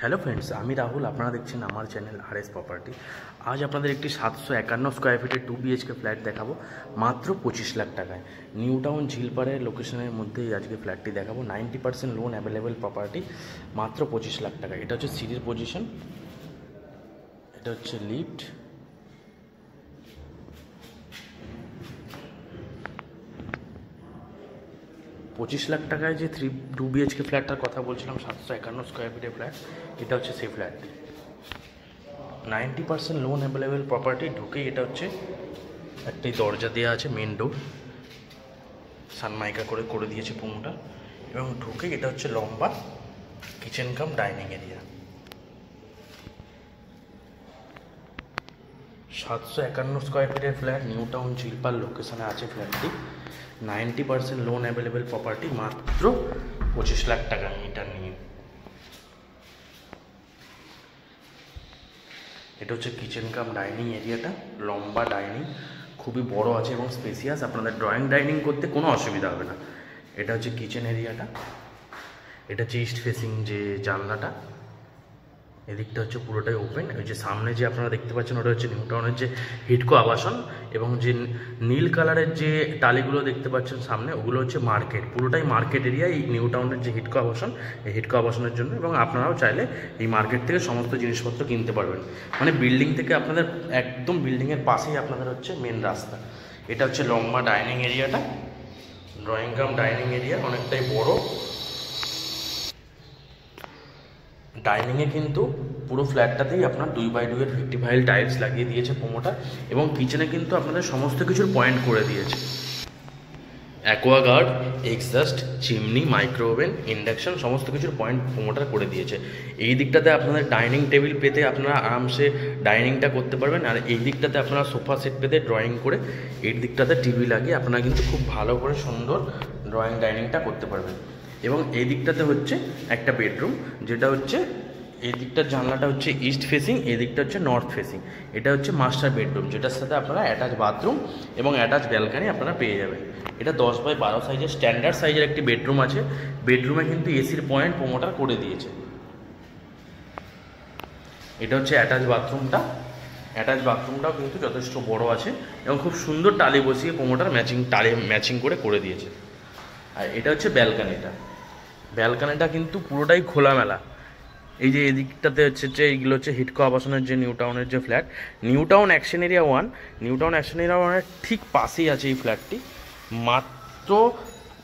Hello friends, আমি রাহুল। আপনারা দেখছেন আমার চ্যানেল RS প্রপার্টি। আজ আপনাদের একটি 751 স্কোয়ার ফিটের 2 BHK ফ্ল্যাট দেখাবো মাত্র 25 লাখ টাকায়। নিউ টাউন ঝিলপাড়ের লোকেশনের মধ্যেই আজকে ফ্ল্যাটটি দেখাবো। 90% লোন অ্যাভেলেবেল প্রপার্টি, মাত্র 25 লাখ টাকা। এটা হচ্ছে সিঁড়ির পজিশন, এটা হচ্ছে লিফট, পঁচিশ লাখ টাকায় যে 2 BHK ফ্ল্যাটটার কথা বলছিলাম, 751 স্কোয়ার ফিটের ফ্ল্যাট, এটা হচ্ছে সেই ফ্ল্যাট। 90% loan available property. ঢুকেই এটা হচ্ছে একটি দরজা দেওয়া আছে, মেন ডোর, সানমাইকা করে দিয়েছে পুরোটা। এবং ঢুকেই এটা হচ্ছে লম্বা kitchen cum dining area. 751 square ফিটের ফ্ল্যাট, নিউ টাউন ঝিলপাড় লোকেশনে আছে ফ্ল্যাটটি। 90% লোন অ্যাভেলেবেল প্রপার্টি, মাত্র 25 লাখ টাকা মিটার নিয়ে। এটা হচ্ছে কিচেন কাম ডাইনিং এরিয়াটা, লম্বা ডাইনিং, খুবই বড় আছে এবং স্পেসিয়াস। আপনাদের ড্রয়িং ডাইনিং করতে কোনো অসুবিধা হবে না। এটা হচ্ছে কিচেন এরিয়াটা, এটা হচ্ছে ইস্ট ফেসিং যে জানলাটা, এদিকটা হচ্ছে পুরোটাই ওপেন। ওই যে সামনে যে আপনারা দেখতে পাচ্ছেন, ওটা হচ্ছে নিউ টাউনের যে হিডকো আবাসন, এবং যে নীল কালারের যে টালিগুলো দেখতে পাচ্ছেন সামনে, ওগুলো হচ্ছে মার্কেট। পুরোটাই মার্কেট এরিয়া এই নিউ টাউনের যে হিডকো আবাসন, এই হিডকো আবাসনের জন্য। এবং আপনারাও চাইলে এই মার্কেট থেকে সমস্ত জিনিসপত্র কিনতে পারবেন। মানে বিল্ডিং থেকে আপনাদের একদম বিল্ডিংয়ের পাশেই আপনাদের হচ্ছে মেন রাস্তা। এটা হচ্ছে লম্বা ডাইনিং এরিয়াটা, ড্রয়িং কাম ডাইনিং এরিয়া, অনেকটাই বড়। ডাইনিংয়ে কিন্তু পুরো ফ্ল্যাটটাতেই আপনার 2x2 এর 55 টাইলস লাগিয়ে দিয়েছে প্রোমোটার। এবং কিচেনে কিন্তু আপনাদের সমস্ত কিছুর পয়েন্ট করে দিয়েছে। Aquaguard, exhaust, chimney, microwave, induction, সমস্ত কিছুর পয়েন্ট প্রোমোটার করে দিয়েছে। এই দিকটাতে আপনাদের ডাইনিং টেবিল পেতে আপনারা আরামসে ডাইনিংটা করতে পারবেন। আর এই দিকটাতে আপনারা সোফা সেট পেতে ড্রয়িং করে, এই দিকটাতে টিভি লাগিয়ে আপনারা কিন্তু খুব ভালো করে সুন্দর ড্রয়িং ডাইনিংটা করতে পারবেন। এবং এই দিকটাতে হচ্ছে একটা বেডরুম, যেটা হচ্ছে এই দিকটার জানলাটা হচ্ছে ইস্ট ফেসিং, এই দিকটা হচ্ছে নর্থ ফেসিং। এটা হচ্ছে মাস্টার বেডরুম, যেটার সাথে আপনারা অ্যাটাচ বাথরুম এবং অ্যাটাচ ব্যালকানি আপনারা পেয়ে যাবেন। এটা 10x12 সাইজের স্ট্যান্ডার্ড সাইজের একটি বেডরুম আছে। বেডরুমে কিন্তু এসির পয়েন্ট প্রোমোটার করে দিয়েছে। এটা হচ্ছে অ্যাটাচ বাথরুমটা। অ্যাটাচ বাথরুমটাও কিন্তু যথেষ্ট বড় আছে এবং খুব সুন্দর টালি বসিয়ে প্রোমোটার ম্যাচিং করে দিয়েছে। আর এটা হচ্ছে ব্যালকানিটা। ব্যালকানিটা কিন্তু পুরোটাই খোলামেলা। এই যে এদিকটাতে হচ্ছে যে এইগুলো হচ্ছে হিডকো আবাসনের যে নিউ টাউনের যে flat, new town action area 1, new town action area 1-এর ঠিক পাশেই আছে এই ফ্ল্যাটটি। মাত্র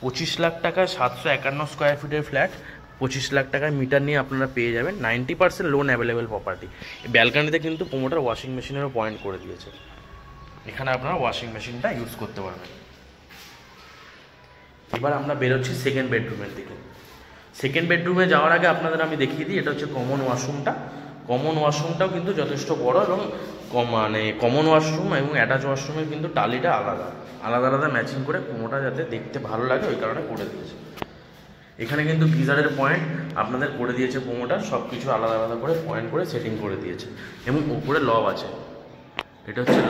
25 লাখ টাকায় 751 স্কোয়ার ফিটের ফ্ল্যাট, 25 লাখ টাকায় মিটার নিয়ে আপনারা পেয়ে যাবেন। 90% লোন অ্যাভেলেবেল প্রপার্টি। ব্যালকানিতে কিন্তু প্রোমোটার ওয়াশিং মেশিনেরও পয়েন্ট করে দিয়েছে। এখানে আপনারা ওয়াশিং মেশিনটা ইউজ করতে পারবেন। এবার আমরা বেরোচ্ছি সেকেন্ড বেডরুমের দিকে। সেকেন্ড বেডরুমে যাওয়ার আগে আপনাদের আমি দেখিয়ে দিই, এটা হচ্ছে কমন ওয়াশরুমটা। কমন ওয়াশরুমটাও কিন্তু যথেষ্ট বড়, এবং কমন ওয়াশরুম এবং অ্যাটাচ ওয়াশরুমের কিন্তু টালিটা আলাদা ম্যাচিং করে, কোনোটা যাতে দেখতে ভালো লাগে ওই কারণে করে দিয়েছে। এখানে কিন্তু গিজারের পয়েন্ট আপনাদের করে দিয়েছে প্রোমোটার, সব কিছু আলাদা করে পয়েন্ট করে সেটিং করে দিয়েছে। এবং উপরে লব আছে, এটা হচ্ছে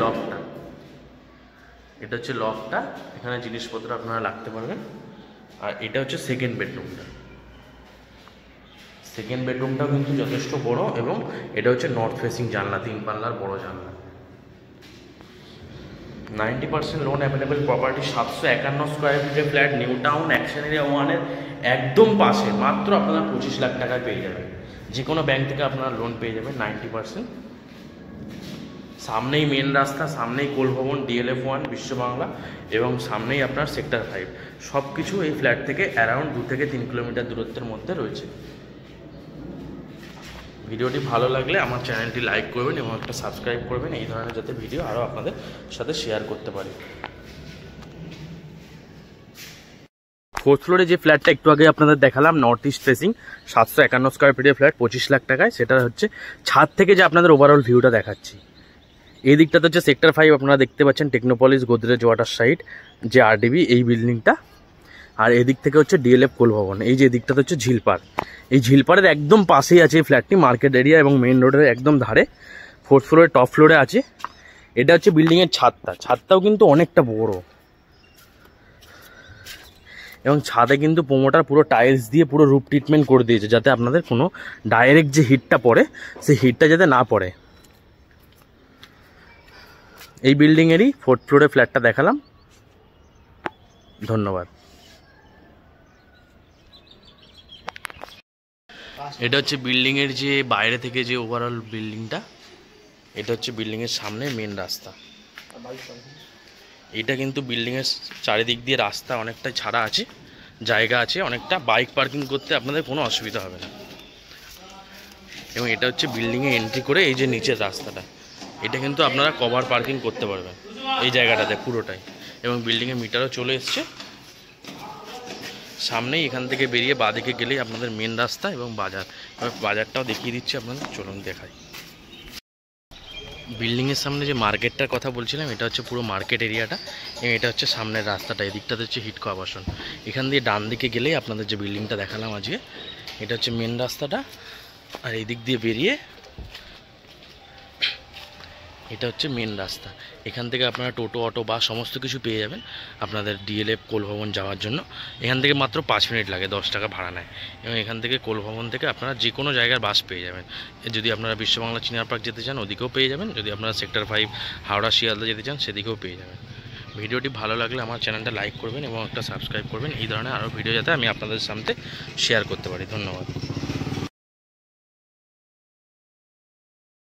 লকটা, এখানে জিনিসপত্র আপনারা রাখতে পারবেন। আর এটা হচ্ছে সেকেন্ড বেডরুমটা। সেকেন্ড বেডরুমটাও কিন্তু যথেষ্ট বড়, এবং এটা হচ্ছে নর্থ ফেসিং জানলা, 3 পাল্লার বড় জানলা। 90% লোন অ্যাভেলেবেল প্রপার্টি, 751 স্কোয়ার ফিটের flat, new town action area 1-এর একদম পাশে। মাত্র আপনারা 25 লাখ টাকায় পেয়ে যাবেন। যে কোনো ব্যাংক থেকে আপনারা লোন পেয়ে যাবেন 90%। সামনেই মেন রাস্তা, সামনেই কোল ভবন, DLF 1, বিশ্ব বাংলা, এবং সামনেই আপনার সেক্টর 5। সব কিছু এই ফ্ল্যাট থেকে অ্যারাউন্ড 2 থেকে 3 কিলোমিটার দূরত্বের মধ্যে রয়েছে। ভিডিওটি ভালো লাগলে আমার চ্যানেলটি লাইক করবেন এবং একটা সাবস্ক্রাইব করবেন, এই ধরনের যাতে ভিডিও আরও আপনাদের সাথে শেয়ার করতে পারি। ফোর্থ ফ্লোরে যে ফ্ল্যাটটা একটু আগে আপনাদের দেখালাম, নর্থ ইস্ট ফেসিং, 751 স্কোয়ার ফিটের ফ্ল্যাট, 25 লাখ টাকায়। সেটা হচ্ছে ছাদ থেকে যে আপনাদের ওভারঅল ভিউটা দেখাচ্ছি। এই দিকটাতে হচ্ছে সেক্টর 5, আপনারা দেখতে পাচ্ছেন টেকনোপলিস, গোদরেজ ওয়াটার সাইড, যে RDB এই বিল্ডিংটা। আর এদিক থেকে হচ্ছে DLF কোল ভবন। এই যে এদিকটাতে হচ্ছে ঝিলপাড়, এই ঝিলপাড়ের একদম পাশেই আছে এই ফ্ল্যাটটি, মার্কেট এরিয়া এবং মেইন রোডের একদম ধারে। ফোর্থ ফ্লোরে টপ ফ্লোরে আছে। এটা হচ্ছে বিল্ডিংয়ের ছাদটাও কিন্তু অনেকটা বড়। এবং ছাদে কিন্তু প্রোমোটার পুরো টাইলস দিয়ে পুরো রুফ ট্রিটমেন্ট করে দিয়েছে, যাতে আপনাদের কোনো ডাইরেক্ট যে হিটটা পড়ে সেই হিটটা যাতে না পড়ে। এই বিল্ডিংয়েরই 4th ফ্লোরে ফ্ল্যাটটা দেখালাম। ধন্যবাদ। এটা হচ্ছে বিল্ডিংয়ের যে বাইরে থেকে যে ওভারঅল বিল্ডিংটা, এটা হচ্ছে বিল্ডিংয়ের সামনে মেন রাস্তা। এটা কিন্তু বিল্ডিংয়ের চারিদিক দিয়ে রাস্তা অনেকটা ছাড়া আছে, জায়গা আছে অনেকটা, বাইক পার্কিং করতে আপনাদের কোনো অসুবিধা হবে না। এবং এটা হচ্ছে বিল্ডিংয়ে এন্ট্রি করে এই যে নিচের রাস্তাটা, এটা কিন্তু আপনারা কভার পার্কিং করতে পারবেন এই জায়গাটাতে পুরোটাই। এবং বিল্ডিংয়ের মিটারও চলে এসছে সামনেই। এখান থেকে বেরিয়ে বাঁদিকে গেলেই আপনাদের মেন রাস্তা এবং বাজার। এবার বাজারটাও দেখিয়ে দিচ্ছি আপনাদের, চলুন দেখাই। বিল্ডিংয়ের সামনে যে মার্কেটটার কথা বলছিলাম, এটা হচ্ছে পুরো মার্কেট এরিয়াটা, এবং এটা হচ্ছে সামনের রাস্তাটা। এদিকটাতে হচ্ছে হিটকো আবাসন। এখান দিয়ে ডান দিকে গেলেই আপনাদের যে বিল্ডিংটা দেখালাম আজকে, এটা হচ্ছে মেন রাস্তাটা। আর এই দিক দিয়ে বেরিয়ে এটা হচ্ছে মেন রাস্তা। এখান থেকে আপনারা টোটো, অটো, বাস সমস্ত কিছু পেয়ে যাবেন আপনাদের ডিএলএফ কোল ভবন যাওয়ার জন্য। এখান থেকে মাত্র 5 মিনিট লাগে, 10 টাকা ভাড়া নেয়। এবং এখান থেকে কোল ভবন থেকে আপনারা যে কোনো জায়গার বাস পেয়ে যাবেন। যদি আপনারা বিশ্ববাংলা চিনিয়ার পার্ক যেতে চান ওদিকেও পেয়ে যাবেন, যদি আপনারা সেক্টর 5 হাওড়া শিয়ালদা যেতে চান সেদিকেও পেয়ে যাবেন। ভিডিওটি ভালো লাগলে আমার চ্যানেলটা লাইক করবেন এবং একটা সাবস্ক্রাইব করবেন, এই ধরনের আরও ভিডিও যাতে আমি আপনাদের সামনে শেয়ার করতে পারি। ধন্যবাদ।